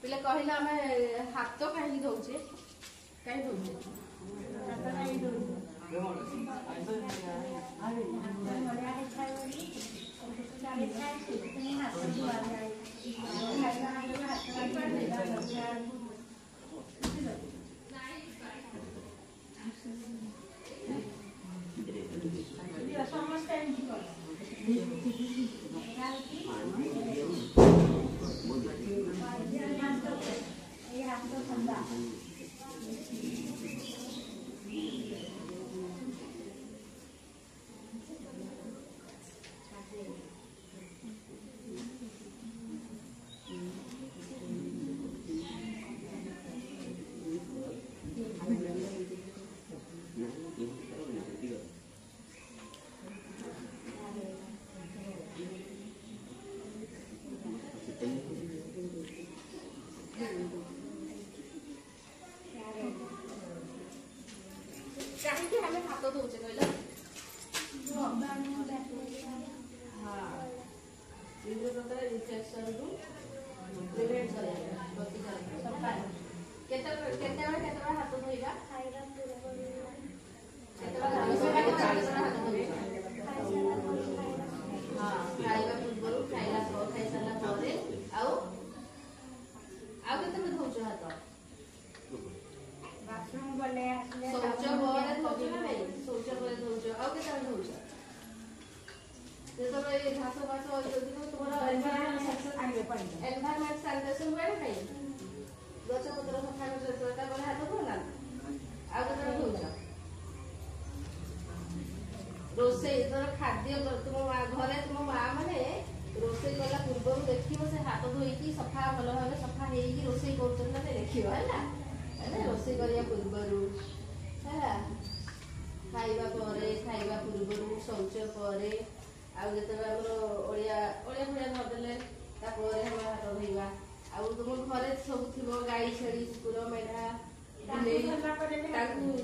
पिले कहले आम हाथ कहीं दौचे कहीं दौचे कहीं हमें हाथ दौचे कहल इन्फेक्शन रु प्रिवेंट केते हाथ धोइबा खाइबा पूर्व खाइला खाई सारा पर धोच हाथ बाथरूम गले शौच पर धोच ना नहीं शौच पर धोच आउ केते धोच जेतो ए घास बास जदी तुम्हारा एनवायरनमेंट सैनिटेशन हुए ना नहीं गछ पत्र सफा कर तोटा गले हाथ धोना आउ केते धोच रोसे इधर खाद्य तुम घरे तुम माँ मैंने रोसे कला पूर्व देखियो से हाथ धोईकी सफा भल भाव सफा होगी रोसे कर देखियो है रोसे करिया पूर्व खाइबा पूर्व शौच पर आउ जो ओडिया ओडिया धरदेले हम हाथ धोइबा आउ तुम घरे सब थी गाई छेड़ी कुकुर मेढ़ा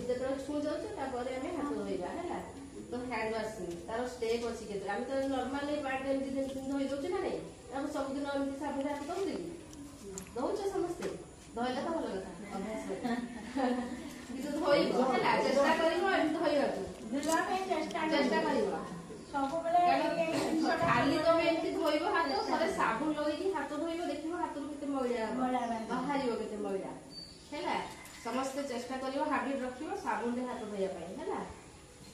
जो छू जाऊे हाथ धोइबा है तो हैंड वाशिंग तार स्टेप अच्छी के आम तो नॉर्मल पार्ट एमती धोई दौचे ना नहीं आम सबदिन एमती साबुन हाथ दौचे दौच समस्ते धोइले तो भल कथा अभ्यास धोइब है चेष्टा कर खाली तुम एमती धोइब हाथ थे साबुन लगे हाथ धोइब देख हाथ के मैला बाहर के मैला है समस्ते चेष्टा कर हाबिट रख साबुन हाथ धोइबा है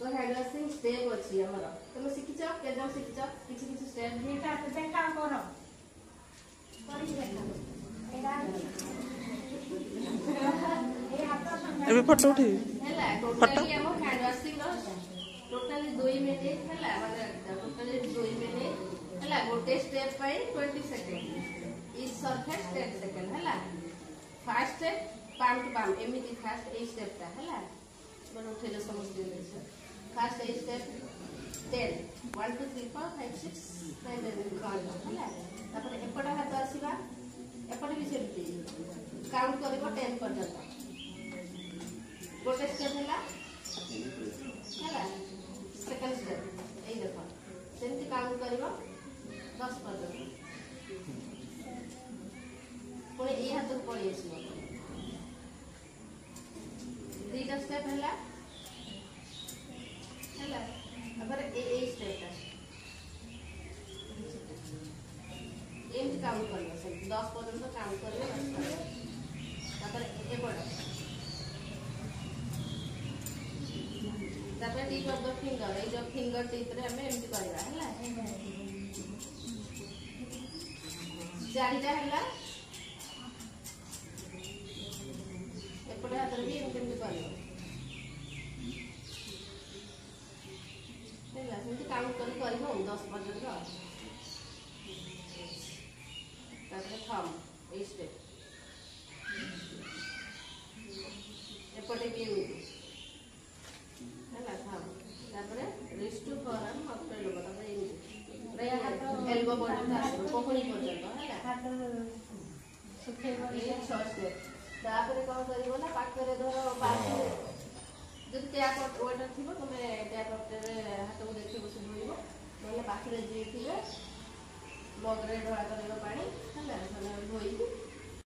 तो हैंड वाशिंग स्टेप अच्छी हमर तुम शिखिच केजन शिखिच किछि किछि स्टेप हेटा से काम करो करि देखा एडा ए हाथ एबे फोटो उठी हैला टोटली हम हैंड वाशिंग टोटली 2 मिनिट हैला माने टोटली 2 मिनिट हैला गोटे स्टेप पाई 20 सेकंड इज सरफेस 10 सेकंड हैला first step palm to palm एमिति फास्ट ए स्टेप ता हैला बनो उठेले समझ दिले First step 10 1 2 3 4 5 6 7 8 तापर एपटा हाथ आसीबा एपटे भी सेमती काउंट करबो 10 पर्यंत गोटे स्टेप हैला सेकंड स्टेप ए देखो सेमती काउंट करबो 10 पर्यंत पुणे ए हाथ को पड़ी आसीबो तीसरा स्टेप हैला अगर ए स्टेप काउंट कर 10 पर्यंत काउंट कर टिप ऑफ द फिंगर ये जो फिंगर टिप रे हमें एमती करबा हैला चारिटा हैला एपटे हाथ भी एमती करबा काउंट कर 10 पर्यंत थम ए स्टेप एपटे भी थम रिस्ट टू फॉरआर्म अपने लोग एल्बो पर्यंत कोकणी पर्यंत कौन कर पाखे धर जो टैप वाटर थी तुम टैप वाटर हाथ को देख बस धोब ना पाखे जी थे मगरे ढला कर पानी धोई